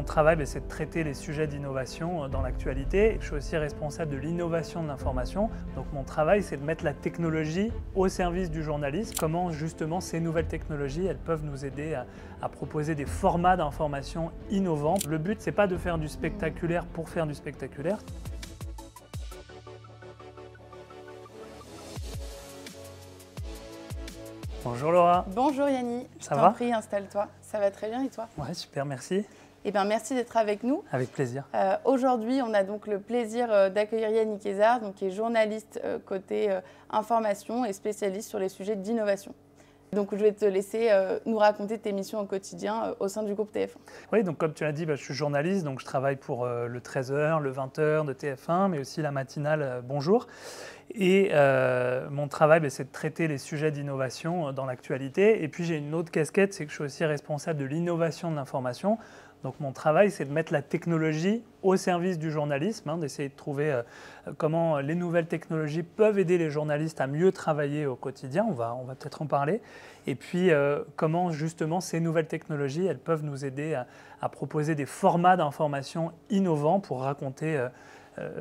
mon travail, c'est de traiter les sujets d'innovation dans l'actualité. Je suis aussi responsable de l'innovation de l'information. Donc mon travail, c'est de mettre la technologie au service du journaliste. Comment justement ces nouvelles technologies, elles peuvent nous aider à proposer des formats d'information innovants. Le but, c'est pas de faire du spectaculaire pour faire du spectaculaire. Bonjour Laura. Bonjour Yanni, je t'en prie, installe-toi. Ça va très bien et toi? Ouais, super, merci. Eh bien, merci d'être avec nous. Avec plaisir. Aujourd'hui, on a donc le plaisir d'accueillir Yannick Hézard, qui est journaliste côté information et spécialiste sur les sujets d'innovation. Donc, je vais te laisser nous raconter tes missions au quotidien au sein du groupe TF1. Oui, donc comme tu l'as dit, je suis journaliste, donc je travaille pour le 13h, le 20h de TF1, mais aussi la matinale Bonjour. Et mon travail, c'est de traiter les sujets d'innovation dans l'actualité. Et puis j'ai une autre casquette, c'est que je suis aussi responsable de l'innovation de l'information. Donc mon travail, c'est de mettre la technologie au service du journalisme, d'essayer de trouver comment les nouvelles technologies peuvent aider les journalistes à mieux travailler au quotidien, on va peut-être en parler, et puis comment justement ces nouvelles technologies, elles peuvent nous aider à proposer des formats d'information innovants pour raconter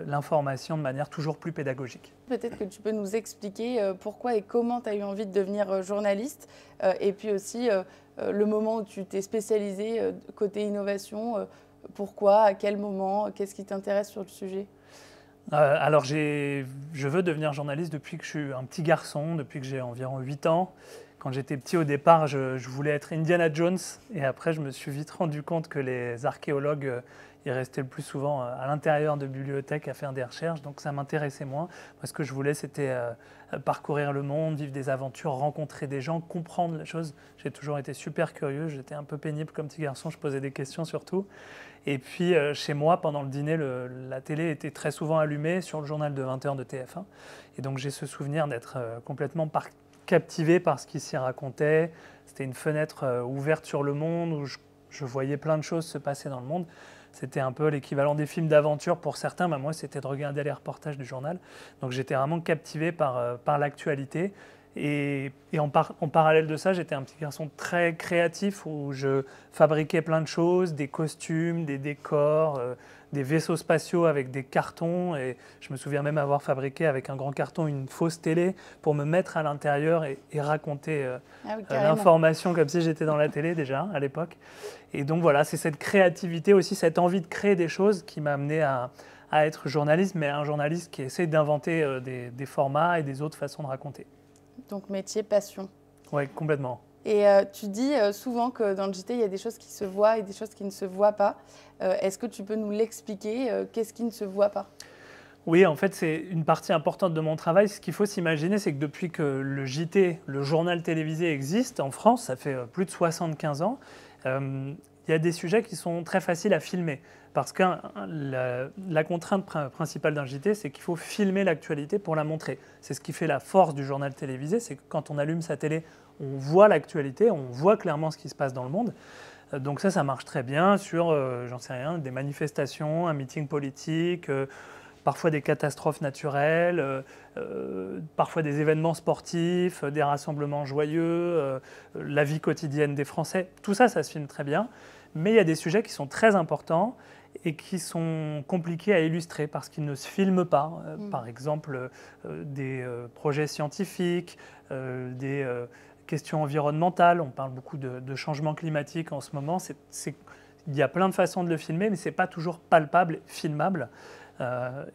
l'information de manière toujours plus pédagogique. Peut-être que tu peux nous expliquer pourquoi et comment tu as eu envie de devenir journaliste et puis aussi le moment où tu t'es spécialisé côté innovation, pourquoi, à quel moment, qu'est-ce qui t'intéresse sur le sujet? Alors je veux devenir journaliste depuis que je suis un petit garçon, depuis que j'ai environ 8 ans. Quand j'étais petit au départ, je voulais être Indiana Jones et après je me suis vite rendu compte que les archéologues ils restaient le plus souvent à l'intérieur de bibliothèques à faire des recherches, donc ça m'intéressait moins. Moi, ce que je voulais, c'était parcourir le monde, vivre des aventures, rencontrer des gens, comprendre les choses. J'ai toujours été super curieux, j'étais un peu pénible comme petit garçon, je posais des questions surtout. Et puis chez moi, pendant le dîner, la télé était très souvent allumée sur le journal de 20h de TF1. Et donc j'ai ce souvenir d'être complètement captivé par ce qui s'y racontait. C'était une fenêtre ouverte sur le monde où je voyais plein de choses se passer dans le monde. C'était un peu l'équivalent des films d'aventure pour certains, mais moi c'était de regarder les reportages du journal. Donc j'étais vraiment captivé par l'actualité. Et en parallèle de ça, j'étais un petit garçon très créatif où je fabriquais plein de choses, des costumes, des décors, des vaisseaux spatiaux avec des cartons. Et je me souviens même avoir fabriqué avec un grand carton une fausse télé pour me mettre à l'intérieur et raconter l'information comme si j'étais dans la télé déjà à l'époque. Et donc voilà, c'est cette créativité aussi, cette envie de créer des choses qui m'a amené à être journaliste, mais un journaliste qui essaie d'inventer des formats et des autres façons de raconter. Donc métier, passion. Oui, complètement. Et tu dis souvent que dans le JT, il y a des choses qui se voient et des choses qui ne se voient pas. Est-ce que tu peux nous l'expliquer? Qu'est-ce qui ne se voit pas? Oui, en fait, c'est une partie importante de mon travail. Ce qu'il faut s'imaginer, c'est que depuis que le JT, le journal télévisé, existe en France, ça fait plus de 75 ans, il y a des sujets qui sont très faciles à filmer. Parce que la contrainte principale d'un JT, c'est qu'il faut filmer l'actualité pour la montrer. C'est ce qui fait la force du journal télévisé, c'est que quand on allume sa télé, on voit l'actualité, on voit clairement ce qui se passe dans le monde. Donc ça marche très bien sur, j'en sais rien, des manifestations, un meeting politique, parfois des catastrophes naturelles, parfois des événements sportifs, des rassemblements joyeux, la vie quotidienne des Français. Tout ça, ça se filme très bien. Mais il y a des sujets qui sont très importants et qui sont compliqués à illustrer parce qu'ils ne se filment pas. Par exemple, des projets scientifiques, des questions environnementales. On parle beaucoup de changement climatique en ce moment. Il y a plein de façons de le filmer, mais ce n'est pas toujours palpable, filmable.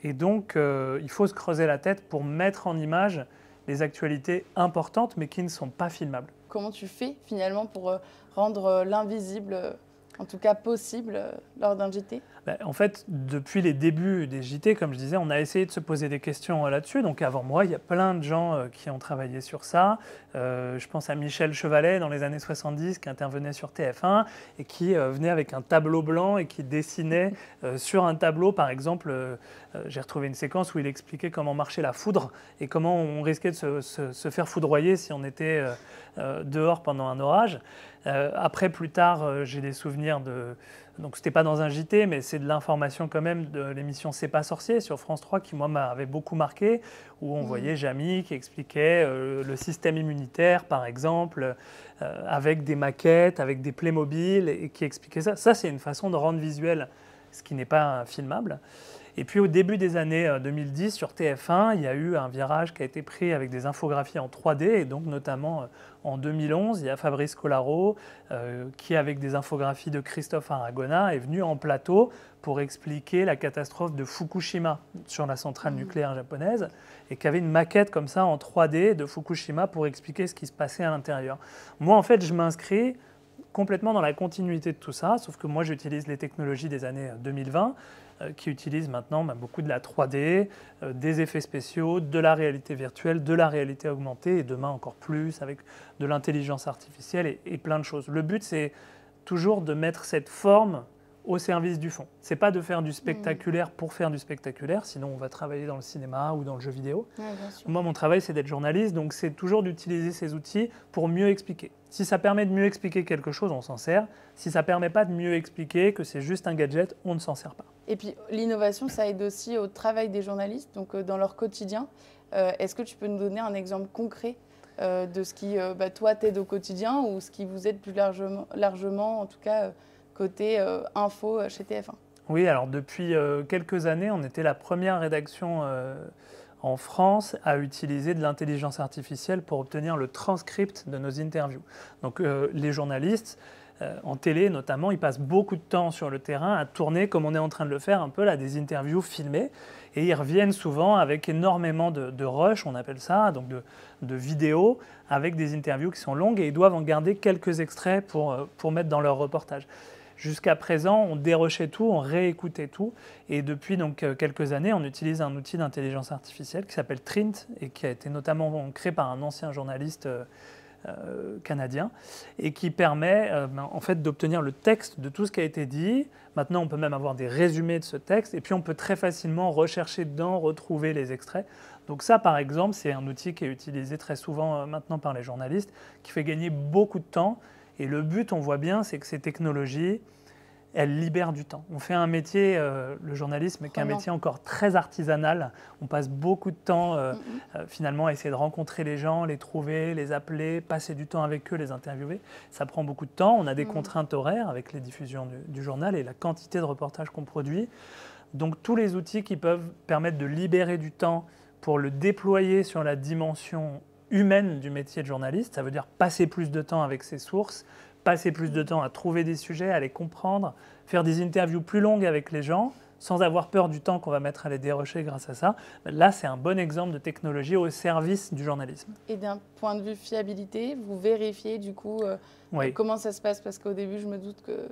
Et donc, il faut se creuser la tête pour mettre en image des actualités importantes, mais qui ne sont pas filmables. Comment tu fais finalement pour rendre l'invisible, en tout cas possible, lors d'un JT? En fait, depuis les débuts des JT, comme je disais, on a essayé de se poser des questions là-dessus. Donc avant moi, il y a plein de gens qui ont travaillé sur ça. Je pense à Michel Chevalet dans les années 70 qui intervenait sur TF1 et qui venait avec un tableau blanc et qui dessinait sur un tableau, par exemple, j'ai retrouvé une séquence où il expliquait comment marchait la foudre et comment on risquait de se faire foudroyer si on était dehors pendant un orage. Après, plus tard, j'ai des souvenirs Donc c'était pas dans un JT, mais c'est de l'information quand même de l'émission C'est pas sorcier sur France 3 qui moi m'avait beaucoup marqué, où on voyait Jamy qui expliquait le système immunitaire par exemple, avec des maquettes, avec des Playmobil et qui expliquait ça. Ça c'est une façon de rendre visuel ce qui n'est pas filmable. Et puis au début des années 2010 sur TF1, il y a eu un virage qui a été pris avec des infographies en 3D et donc notamment en 2011, il y a Fabrice Colaro qui avec des infographies de Christophe Aragona est venu en plateau pour expliquer la catastrophe de Fukushima sur la centrale nucléaire japonaise et qui avait une maquette comme ça en 3D de Fukushima pour expliquer ce qui se passait à l'intérieur. Moi en fait je m'inscris complètement dans la continuité de tout ça, sauf que moi j'utilise les technologies des années 2020 qui utilisent maintenant beaucoup de la 3D, des effets spéciaux, de la réalité virtuelle, de la réalité augmentée et demain encore plus avec de l'intelligence artificielle et plein de choses. Le but c'est toujours de mettre cette forme au service du fond. C'est pas de faire du spectaculaire pour faire du spectaculaire, sinon on va travailler dans le cinéma ou dans le jeu vidéo. Ouais, bien sûr. Moi, mon travail, c'est d'être journaliste, donc c'est toujours d'utiliser ces outils pour mieux expliquer. Si ça permet de mieux expliquer quelque chose, on s'en sert. Si ça ne permet pas de mieux expliquer, que c'est juste un gadget, on ne s'en sert pas. Et puis l'innovation, ça aide aussi au travail des journalistes, donc dans leur quotidien. Est-ce que tu peux nous donner un exemple concret de ce qui, toi, t'aide au quotidien ou ce qui vous aide plus largement en tout cas, côté info chez TF1? Oui, alors depuis quelques années, on était la première rédaction en France à utiliser de l'intelligence artificielle pour obtenir le transcript de nos interviews. Donc les journalistes, en télé notamment, ils passent beaucoup de temps sur le terrain à tourner, comme on est en train de le faire un peu là, des interviews filmées. Et ils reviennent souvent avec énormément de rush, on appelle ça, donc de vidéos, avec des interviews qui sont longues et ils doivent en garder quelques extraits pour mettre dans leur reportage. Jusqu'à présent, on dérochait tout, on réécoutait tout. Et depuis donc, quelques années, on utilise un outil d'intelligence artificielle qui s'appelle Trint et qui a été notamment créé par un ancien journaliste canadien et qui permet en fait, d'obtenir le texte de tout ce qui a été dit. Maintenant, on peut même avoir des résumés de ce texte et puis on peut très facilement rechercher dedans, retrouver les extraits. Donc ça, par exemple, c'est un outil qui est utilisé très souvent maintenant par les journalistes, qui fait gagner beaucoup de temps. Et le but, on voit bien, c'est que ces technologies, elles libèrent du temps. On fait un métier, le journalisme, qui est un métier encore très artisanal. On passe beaucoup de temps, finalement, à essayer de rencontrer les gens, les trouver, les appeler, passer du temps avec eux, les interviewer. Ça prend beaucoup de temps. On a des contraintes horaires avec les diffusions du journal et la quantité de reportages qu'on produit. Donc, tous les outils qui peuvent permettre de libérer du temps pour le déployer sur la dimension humaine du métier de journaliste, ça veut dire passer plus de temps avec ses sources, passer plus de temps à trouver des sujets, à les comprendre, faire des interviews plus longues avec les gens, sans avoir peur du temps qu'on va mettre à les dérocher grâce à ça. Là, c'est un bon exemple de technologie au service du journalisme. Et d'un point de vue fiabilité, vous vérifiez du coup comment ça se passe? Parce qu'au début, je me doute que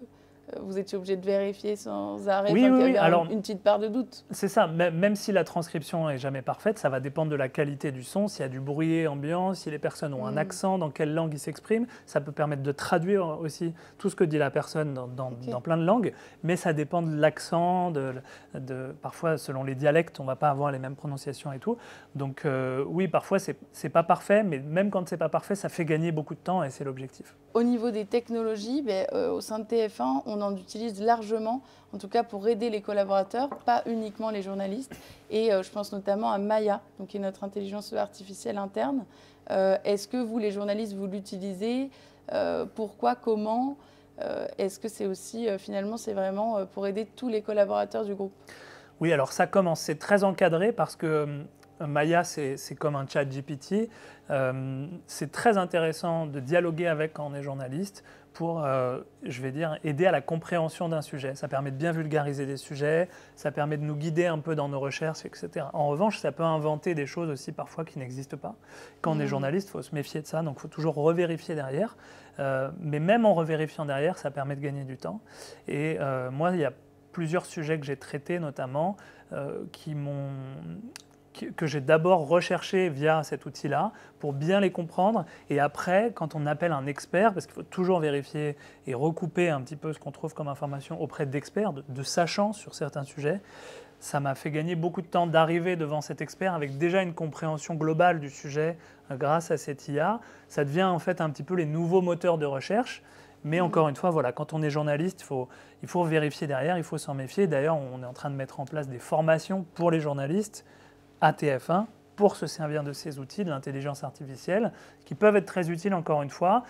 vous étiez obligé de vérifier sans arrêt, oui, qu'il y avait alors, une petite part de doute. C'est ça, même si la transcription n'est jamais parfaite, ça va dépendre de la qualité du son, s'il y a du bruit ambiant, si les personnes ont un accent, dans quelle langue ils s'expriment. Ça peut permettre de traduire aussi tout ce que dit la personne dans plein de langues, mais ça dépend de l'accent, parfois selon les dialectes, on ne va pas avoir les mêmes prononciations et tout. Donc oui, parfois c'est pas parfait, mais même quand c'est pas parfait, ça fait gagner beaucoup de temps et c'est l'objectif. Au niveau des technologies, au sein de TF1, on en utilise largement, en tout cas pour aider les collaborateurs, pas uniquement les journalistes. Et je pense notamment à Maya, donc, qui est notre intelligence artificielle interne. Est-ce que vous, les journalistes, vous l'utilisez? Pourquoi? Comment? Est-ce que c'est aussi, finalement, c'est vraiment pour aider tous les collaborateurs du groupe? Oui, alors ça commence, c'est très encadré parce que Maya, c'est comme un chat GPT. C'est très intéressant de dialoguer avec quand on est journaliste pour, je vais dire, aider à la compréhension d'un sujet. Ça permet de bien vulgariser des sujets, ça permet de nous guider un peu dans nos recherches, etc. En revanche, ça peut inventer des choses aussi parfois qui n'existent pas. Quand on est journaliste, il faut se méfier de ça, donc il faut toujours revérifier derrière. Mais même en revérifiant derrière, ça permet de gagner du temps. Et moi, il y a plusieurs sujets que j'ai traités, notamment, que j'ai d'abord recherché via cet outil-là pour bien les comprendre. Et après, quand on appelle un expert, parce qu'il faut toujours vérifier et recouper un petit peu ce qu'on trouve comme information auprès d'experts, de sachants sur certains sujets, ça m'a fait gagner beaucoup de temps d'arriver devant cet expert avec déjà une compréhension globale du sujet grâce à cette IA. Ça devient en fait un petit peu les nouveaux moteurs de recherche. Mais encore une fois, voilà, quand on est journaliste, il faut vérifier derrière, il faut s'en méfier. D'ailleurs, on est en train de mettre en place des formations pour les journalistes à TF1 pour se servir de ces outils, de l'intelligence artificielle, qui peuvent être très utiles, encore une fois,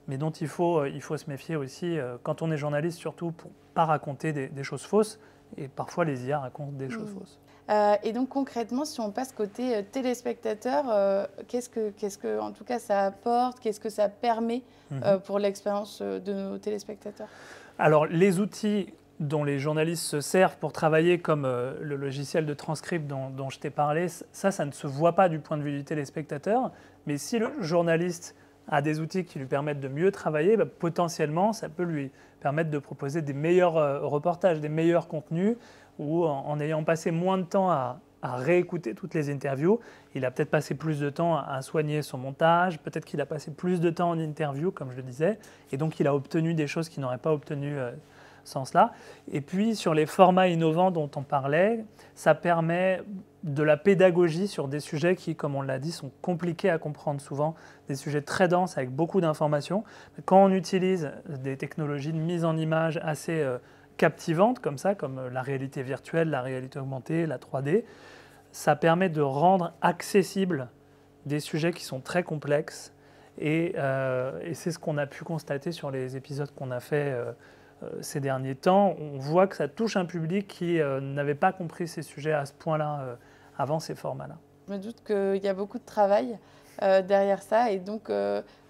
mais dont il faut se méfier aussi quand on est journaliste, surtout pour ne pas raconter des choses fausses. Et parfois, les IA racontent des choses fausses. Et donc concrètement, si on passe côté téléspectateur, qu'est-ce que en tout cas ça apporte, qu'est-ce que ça permet pour l'expérience de nos téléspectateurs? Alors les outils dont les journalistes se servent pour travailler, comme le logiciel de transcript dont je t'ai parlé, ça ne se voit pas du point de vue du téléspectateur, mais si le journaliste a des outils qui lui permettent de mieux travailler, potentiellement ça peut lui permettre de proposer des meilleurs reportages, des meilleurs contenus, ou en ayant passé moins de temps à réécouter toutes les interviews, il a peut-être passé plus de temps à soigner son montage, peut-être qu'il a passé plus de temps en interview, comme je le disais, et donc il a obtenu des choses qu'il n'aurait pas obtenues sans cela. Et puis sur les formats innovants dont on parlait, ça permet de la pédagogie sur des sujets qui, comme on l'a dit, sont compliqués à comprendre souvent, des sujets très denses avec beaucoup d'informations. Quand on utilise des technologies de mise en image assez captivantes comme ça, comme la réalité virtuelle, la réalité augmentée, la 3D, ça permet de rendre accessibles des sujets qui sont très complexes. Et c'est ce qu'on a pu constater sur les épisodes qu'on a fait ces derniers temps. On voit que ça touche un public qui n'avait pas compris ces sujets à ce point-là avant ces formats-là. Je me doute qu'il y a beaucoup de travail derrière ça. Et donc,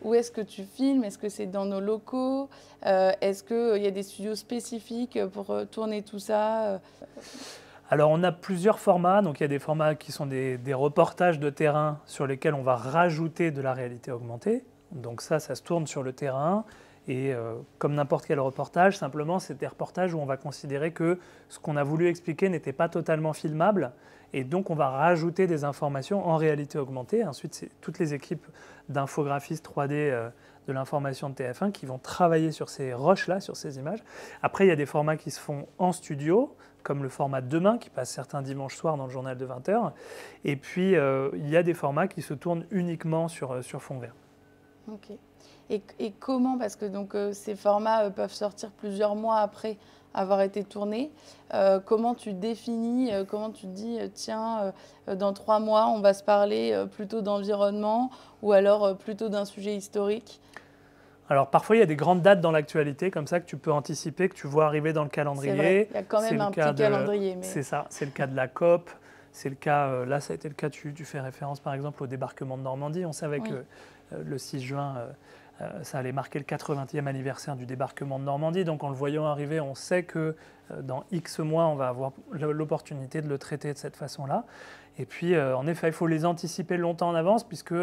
où est-ce que tu filmes? Est-ce que c'est dans nos locaux? Est-ce qu'il y a des studios spécifiques pour tourner tout ça? Alors, on a plusieurs formats. Donc, il y a des formats qui sont des reportages de terrain sur lesquels on va rajouter de la réalité augmentée. Donc ça se tourne sur le terrain. Et comme n'importe quel reportage, simplement, c'est des reportages où on va considérer que ce qu'on a voulu expliquer n'était pas totalement filmable. Et donc, on va rajouter des informations en réalité augmentée. Ensuite, c'est toutes les équipes d'infographistes 3D de l'information de TF1 qui vont travailler sur ces rushs-là, sur ces images. Après, il y a des formats qui se font en studio, comme le format Demain, qui passe certains dimanches soirs dans le journal de 20h. Et puis, il y a des formats qui se tournent uniquement sur fond vert. Ok. Et comment, parce que donc, ces formats peuvent sortir plusieurs mois après avoir été tournés, comment tu définis, comment tu te dis, tiens, dans 3 mois, on va se parler plutôt d'environnement ou alors plutôt d'un sujet historique? Alors parfois, il y a des grandes dates dans l'actualité, comme ça, que tu peux anticiper, que tu vois arriver dans le calendrier. C'est vrai, il y a quand même un petit calendrier. Mais... C'est ça, c'est le cas de la COP. C'est le cas, là, ça a été le cas, tu fais référence par exemple au débarquement de Normandie. On savait que le 6 juin, ça allait marquer le 80e anniversaire du débarquement de Normandie. Donc en le voyant arriver, on sait que dans X mois, on va avoir l'opportunité de le traiter de cette façon-là. Et puis, en effet, il faut les anticiper longtemps en avance, puisque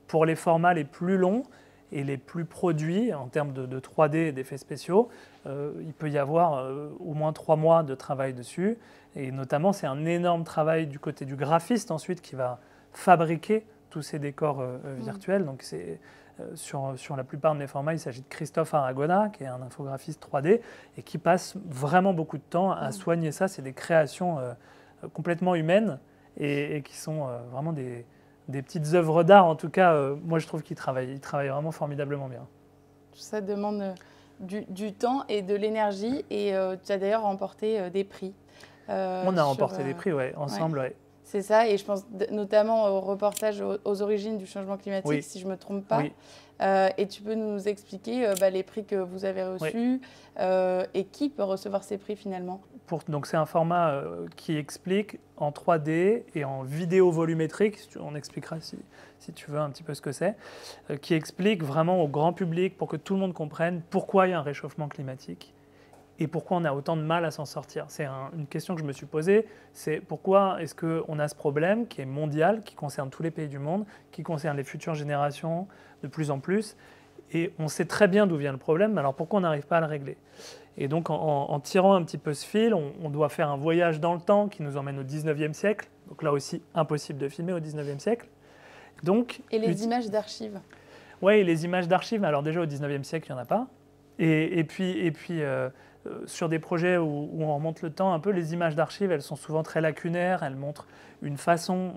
pour les formats les plus longs et les plus produits, en termes de 3D et d'effets spéciaux, il peut y avoir au moins 3 mois de travail dessus. Et notamment, c'est un énorme travail du côté du graphiste ensuite qui va fabriquer tous ces décors virtuels. Donc, sur la plupart de mes formats, il s'agit de Christophe Aragona, qui est un infographiste 3D et qui passe vraiment beaucoup de temps à soigner ça. C'est des créations complètement humaines et qui sont vraiment des petites œuvres d'art. En tout cas, moi, je trouve qu'il travaille vraiment formidablement bien. Tout ça demande du temps et de l'énergie. Et tu as d'ailleurs remporté des prix. On a remporté des prix, ensemble, ouais. C'est ça, et je pense notamment au reportage aux origines du changement climatique, si je ne me trompe pas. Oui. Et tu peux nous expliquer les prix que vous avez reçus et qui peut recevoir ces prix finalement? Donc c'est un format qui explique en 3D et en vidéo volumétrique, on expliquera si tu veux un petit peu ce que c'est, qui explique vraiment au grand public pour que tout le monde comprenne pourquoi il y a un réchauffement climatique. Et pourquoi on a autant de mal à s'en sortir? C'est une question que je me suis posée, c'est pourquoi est-ce qu'on a ce problème qui est mondial, qui concerne tous les pays du monde, qui concerne les futures générations de plus en plus, et on sait très bien d'où vient le problème, alors pourquoi on n'arrive pas à le régler? Et donc en tirant un petit peu ce fil, on doit faire un voyage dans le temps qui nous emmène au 19e siècle, donc là aussi impossible de filmer au 19e siècle. Donc, et les images d'archives? Oui, les images d'archives, alors déjà au 19e siècle, il n'y en a pas. Et puis sur des projets où on remonte le temps un peu, les images d'archives, elles sont souvent très lacunaires, elles montrent une façon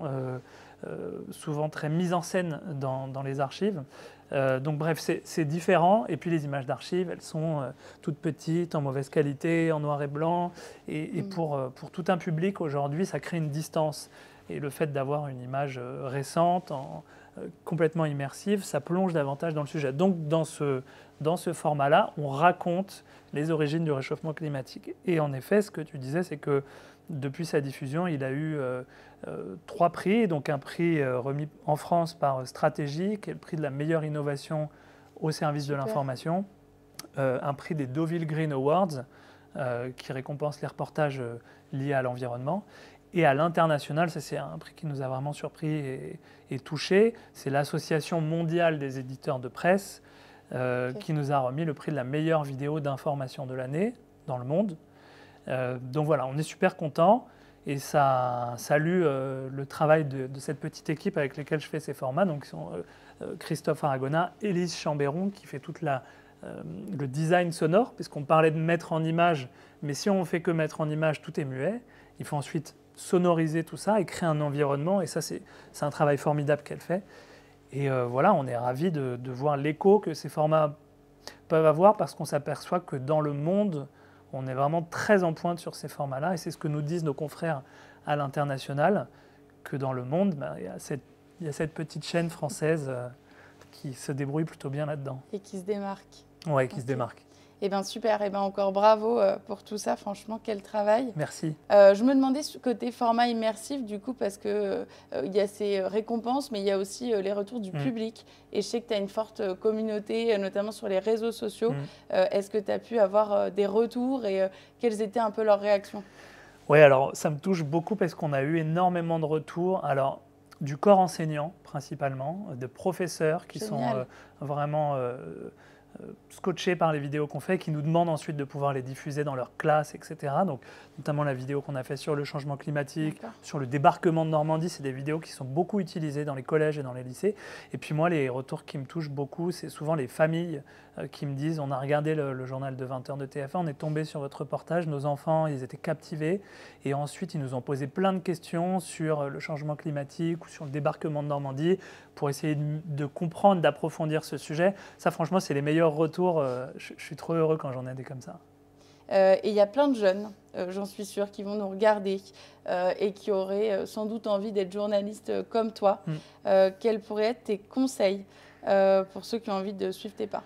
souvent très mise en scène dans les archives. Donc bref, c'est différent. Et puis les images d'archives, elles sont toutes petites, en mauvaise qualité, en noir et blanc. Et pour tout un public, aujourd'hui, ça crée une distance. Et le fait d'avoir une image récente, complètement immersive, ça plonge davantage dans le sujet. Donc dans ce format-là, on raconte les origines du réchauffement climatique. Et en effet, ce que tu disais, c'est que depuis sa diffusion, il a eu 3 prix, donc un prix remis en France par Stratégie, qui est le prix de la meilleure innovation au service de l'information, un prix des Deauville Green Awards, qui récompense les reportages liés à l'environnement. Et à l'international, ça c'est un prix qui nous a vraiment surpris et touché, c'est l'Association mondiale des éditeurs de presse, qui nous a remis le prix de la meilleure vidéo d'information de l'année dans le monde. Donc voilà, on est super contents et ça salue le travail de cette petite équipe avec laquelle je fais ces formats. Donc, sont Christophe Aragona, Élise Chambéron qui fait toute le design sonore, puisqu'on parlait de mettre en image, mais si on ne fait que mettre en image, tout est muet. Il faut ensuite sonoriser tout ça et créer un environnement, et ça c'est un travail formidable qu'elle fait. Et voilà, on est ravis de voir l'écho que ces formats peuvent avoir, parce qu'on s'aperçoit que dans le monde, on est vraiment très en pointe sur ces formats-là, et c'est ce que nous disent nos confrères à l'international, que dans le monde, il y a cette petite chaîne française qui se débrouille plutôt bien là-dedans. Et qui se démarque. Oui, qui se démarque. Eh bien super, eh ben encore bravo pour tout ça, franchement, quel travail. Merci. Je me demandais côté format immersif, du coup, parce qu'il y a ces récompenses, mais il y a aussi les retours du public. Et je sais que tu as une forte communauté, notamment sur les réseaux sociaux. Est-ce que tu as pu avoir des retours et quelles étaient un peu leurs réactions? Oui, alors ça me touche beaucoup parce qu'on a eu énormément de retours. Alors, du corps enseignant, principalement, de professeurs qui sont vraiment scotchés par les vidéos qu'on fait, qui nous demandent ensuite de pouvoir les diffuser dans leur classe, etc. Donc, notamment la vidéo qu'on a fait sur le changement climatique, sur le débarquement de Normandie, c'est des vidéos qui sont beaucoup utilisées dans les collèges et dans les lycées. Et puis moi, les retours qui me touchent beaucoup, c'est souvent les familles qui me disent « on a regardé le journal de 20h de TF1, on est tombé sur votre reportage, nos enfants, ils étaient captivés. Et ensuite, ils nous ont posé plein de questions sur le changement climatique ou sur le débarquement de Normandie pour essayer de comprendre, d'approfondir ce sujet. » Ça, franchement, c'est les meilleurs retours. Je suis trop heureux quand j'en ai des comme ça. Et il y a plein de jeunes, j'en suis sûre, qui vont nous regarder et qui auraient sans doute envie d'être journalistes comme toi. Quels pourraient être tes conseils pour ceux qui ont envie de suivre tes pas?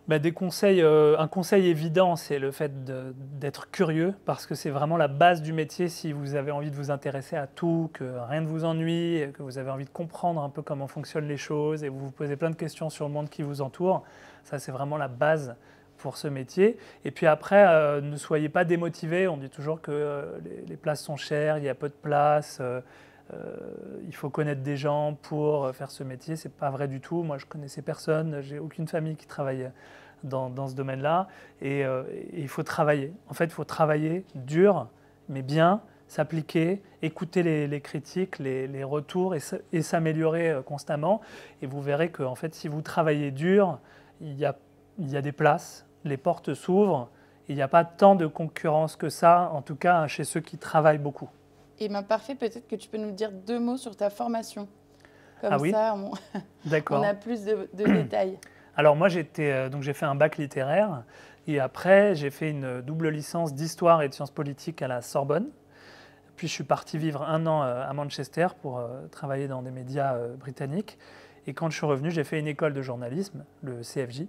Des conseils, un conseil évident, c'est le fait d'être curieux, parce que c'est vraiment la base du métier. Si vous avez envie de vous intéresser à tout, que rien ne vous ennuie, que vous avez envie de comprendre un peu comment fonctionnent les choses et vous vous posez plein de questions sur le monde qui vous entoure, ça c'est vraiment la base pour ce métier. Et puis après, ne soyez pas démotivés. On dit toujours que les places sont chères, il y a peu de places. Il faut connaître des gens pour faire ce métier. Ce n'est pas vrai du tout. Moi, je ne connaissais personne. Je n'ai aucune famille qui travaille dans ce domaine-là. Et il faut travailler. En fait, il faut travailler dur, mais bien, s'appliquer, écouter les critiques, les retours et s'améliorer constamment. Et vous verrez que en fait, si vous travaillez dur, il y a des places, les portes s'ouvrent. Il n'y a pas tant de concurrence que ça, en tout cas chez ceux qui travaillent beaucoup. Et bien parfait, peut-être que tu peux nous dire 2 mots sur ta formation. Comme oui, ça, on a plus de détails. Alors moi, j'ai fait un bac littéraire et après, j'ai fait une double licence d'histoire et de sciences politiques à la Sorbonne. Puis je suis parti vivre 1 an à Manchester pour travailler dans des médias britanniques. Et quand je suis revenu, j'ai fait une école de journalisme, le CFJ.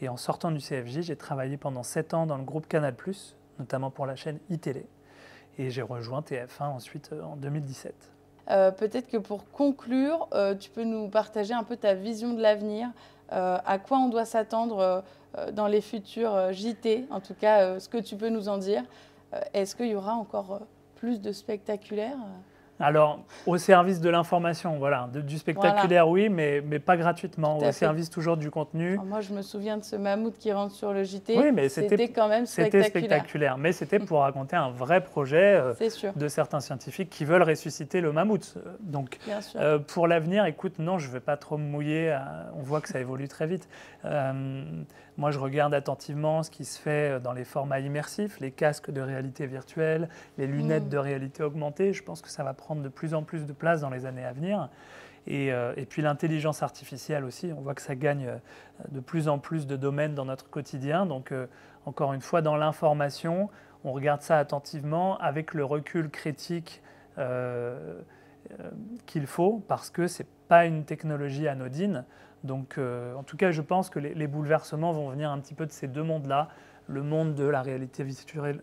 Et en sortant du CFJ, j'ai travaillé pendant 7 ans dans le groupe Canal+, notamment pour la chaîne iTélé. Et j'ai rejoint TF1 ensuite en 2017. Peut-être que pour conclure, tu peux nous partager un peu ta vision de l'avenir, à quoi on doit s'attendre dans les futurs JT, en tout cas ce que tu peux nous en dire. Est-ce qu'il y aura encore plus de spectaculaire? Alors, au service de l'information, voilà, du spectaculaire, oui, mais pas gratuitement, au service toujours du contenu. Alors moi, je me souviens de ce mammouth qui rentre sur le JT, oui, mais c'était quand même spectaculaire. C'était spectaculaire, mais c'était pour raconter un vrai projet de certains scientifiques qui veulent ressusciter le mammouth. Donc, pour l'avenir, écoute, non, je ne vais pas trop me mouiller, on voit que ça évolue très vite. Moi, je regarde attentivement ce qui se fait dans les formats immersifs, les casques de réalité virtuelle, les lunettes de réalité augmentée. Je pense que ça va prendre de plus en plus de place dans les années à venir. Et puis l'intelligence artificielle aussi, on voit que ça gagne de plus en plus de domaines dans notre quotidien. Donc encore une fois, dans l'information, on regarde ça attentivement avec le recul critique qu'il faut, parce que ce n'est pas une technologie anodine. Donc en tout cas, je pense que les bouleversements vont venir un petit peu de ces deux mondes-là, le monde de la réalité virtuelle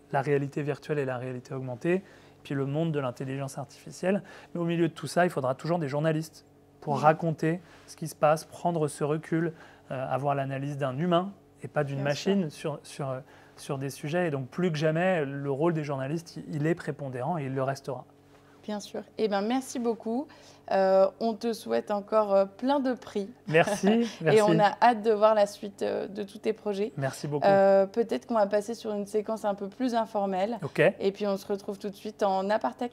et la réalité augmentée, puis le monde de l'intelligence artificielle. Mais au milieu de tout ça, il faudra toujours des journalistes pour raconter ce qui se passe, prendre ce recul, avoir l'analyse d'un humain et pas d'une machine sur des sujets. Et donc plus que jamais, le rôle des journalistes, il est prépondérant et il le restera. Bien sûr. Eh bien, merci beaucoup. On te souhaite encore plein de prix. Merci, merci. Et on a hâte de voir la suite de tous tes projets. Merci beaucoup. Peut-être qu'on va passer sur une séquence un peu plus informelle. OK. Et puis, on se retrouve tout de suite en Apartech.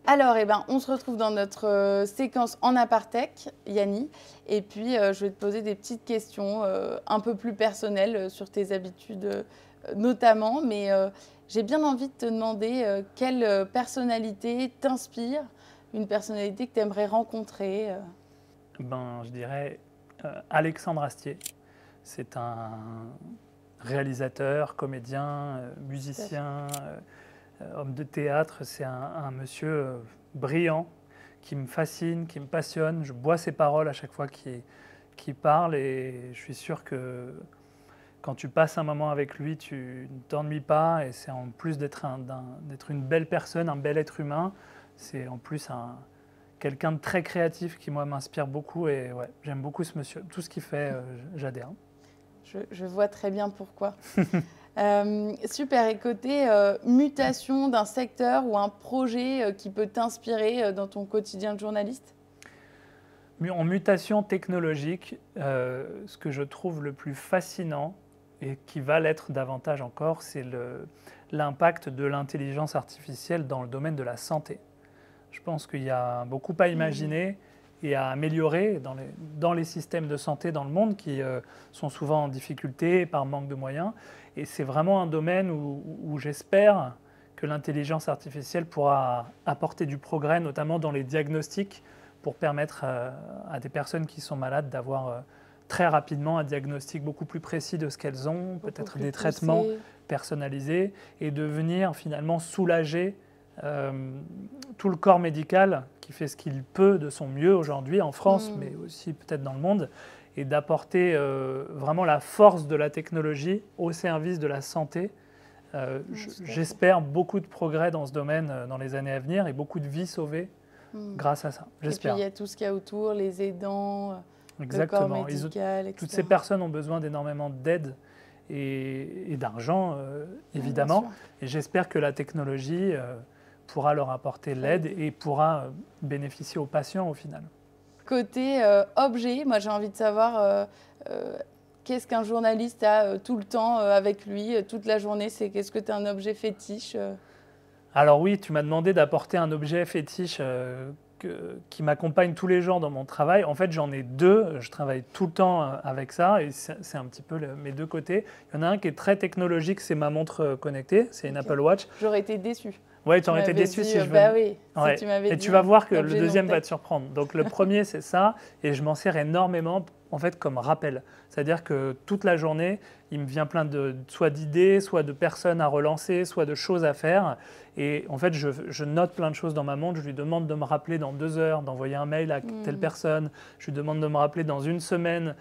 Alors, eh ben, on se retrouve dans notre séquence en Apartech, Yanni. Et puis, je vais te poser des petites questions un peu plus personnelles sur tes habitudes notamment. Mais j'ai bien envie de te demander quelle personnalité t'inspire, une personnalité que tu aimerais rencontrer. Je dirais Alexandre Astier. C'est un réalisateur, comédien, musicien, homme de théâtre. C'est un monsieur brillant qui me fascine, qui me passionne. Je bois ses paroles à chaque fois qu'il parle et je suis sûr que quand tu passes un moment avec lui, tu ne t'ennuies pas et c'est en plus d'être une belle personne, un bel être humain, c'est en plus quelqu'un de très créatif qui, moi, m'inspire beaucoup et ouais, j'aime beaucoup ce monsieur. Tout ce qu'il fait, j'adhère. Je vois très bien pourquoi. Super. Et côté mutation d'un secteur ou un projet qui peut t'inspirer dans ton quotidien de journaliste ? En mutation technologique, ce que je trouve le plus fascinant et qui va l'être davantage encore, c'est l'impact de l'intelligence artificielle dans le domaine de la santé. Je pense qu'il y a beaucoup à imaginer et à améliorer dans les systèmes de santé dans le monde qui sont souvent en difficulté par manque de moyens. Et c'est vraiment un domaine où j'espère que l'intelligence artificielle pourra apporter du progrès, notamment dans les diagnostics, pour permettre à des personnes qui sont malades d'avoir très rapidement un diagnostic beaucoup plus précis de ce qu'elles ont, peut-être des traitements personnalisés, et de venir finalement soulager tout le corps médical qui fait ce qu'il peut de son mieux aujourd'hui en France, mais aussi peut-être dans le monde, et d'apporter vraiment la force de la technologie au service de la santé. J'espère beaucoup de progrès dans ce domaine dans les années à venir et beaucoup de vies sauvées grâce à ça, j'espère. Et puis il y a tout ce qu'il y a autour, les aidants, exactement. Le corps médical, etc. Toutes ces personnes ont besoin d'énormément d'aide et d'argent, évidemment. Et j'espère que la technologie pourra leur apporter l'aide et pourra bénéficier aux patients au final. Côté objet, moi j'ai envie de savoir qu'est-ce qu'un journaliste a tout le temps avec lui, toute la journée. Qu'est-ce que tu as un objet fétiche Alors oui, tu m'as demandé d'apporter un objet fétiche qui m'accompagne tous les jours dans mon travail. En fait, j'en ai deux. Je travaille tout le temps avec ça et c'est un petit peu mes deux côtés. Il y en a un qui est très technologique, c'est ma montre connectée. C'est une Apple Watch. J'aurais été déçue. Oui, tu aurais été déçu si je veux. Bah oui, ouais. si tu m'avais dit. Et tu vas voir que le deuxième va te surprendre. Donc le premier, c'est ça. Et je m'en sers énormément en fait comme rappel. C'est-à-dire que toute la journée, il me vient plein soit d'idées, soit de personnes à relancer, soit de choses à faire. Et en fait, je note plein de choses dans ma montre. Je lui demande de me rappeler dans 2 heures, d'envoyer un mail à telle personne. Je lui demande de me rappeler dans 1 semaine,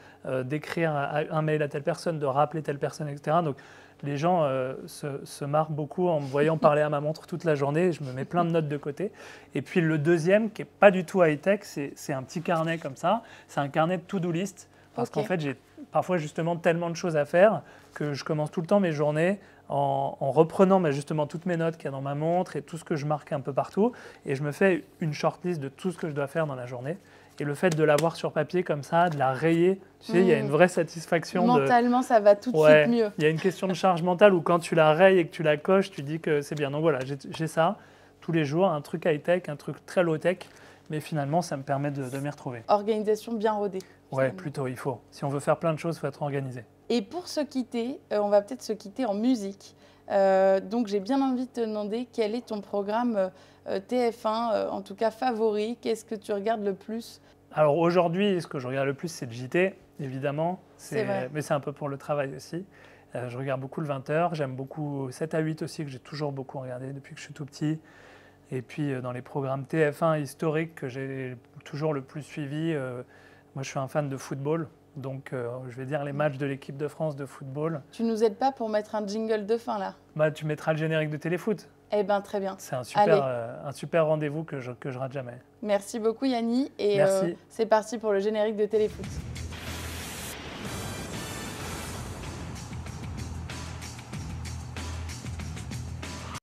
d'écrire un mail à telle personne, de rappeler telle personne, etc. Donc les gens se marrent beaucoup en me voyant parler à ma montre toute la journée. Je me mets plein de notes de côté. Et puis le deuxième, qui n'est pas du tout high-tech, c'est un petit carnet comme ça. C'est un carnet de to-do list. Parce qu'en fait, j'ai parfois justement tellement de choses à faire que je commence tout le temps mes journées en reprenant justement toutes mes notes qu'il y a dans ma montre et tout ce que je marque un peu partout. Et je me fais une shortlist de tout ce que je dois faire dans la journée. Et le fait de l'avoir sur papier comme ça, de la rayer, tu sais, il y a une vraie satisfaction. Mentalement, ça va tout de suite mieux. Il y a une question de charge mentale où quand tu la rayes et que tu la coches, tu dis que c'est bien. Donc voilà, j'ai ça tous les jours, un truc high-tech, un truc très low-tech. Mais finalement, ça me permet de m'y retrouver. Organisation bien rodée. Ouais, plutôt, il faut. Si on veut faire plein de choses, il faut être organisé. Et pour se quitter, on va peut-être se quitter en musique. Donc j'ai bien envie de te demander quel est ton programme TF1, en tout cas favori. Qu'est-ce que tu regardes le plus? Alors aujourd'hui, ce que je regarde le plus, c'est le JT, évidemment. C'est vrai. Mais c'est un peu pour le travail aussi. Je regarde beaucoup le 20h. J'aime beaucoup 7 à 8 aussi, que j'ai toujours beaucoup regardé depuis que je suis tout petit. Et puis dans les programmes TF1 historiques que j'ai toujours le plus suivi, moi je suis un fan de football. Donc je vais dire les matchs de l'équipe de France de football. Tu nous aides pas pour mettre un jingle de fin là? Bah, tu mettras le générique de Téléfoot. Eh bien, très bien. C'est Allez. un super rendez-vous que je rate jamais. Merci beaucoup Yanni et Merci. c'est parti pour le générique de Téléfoot.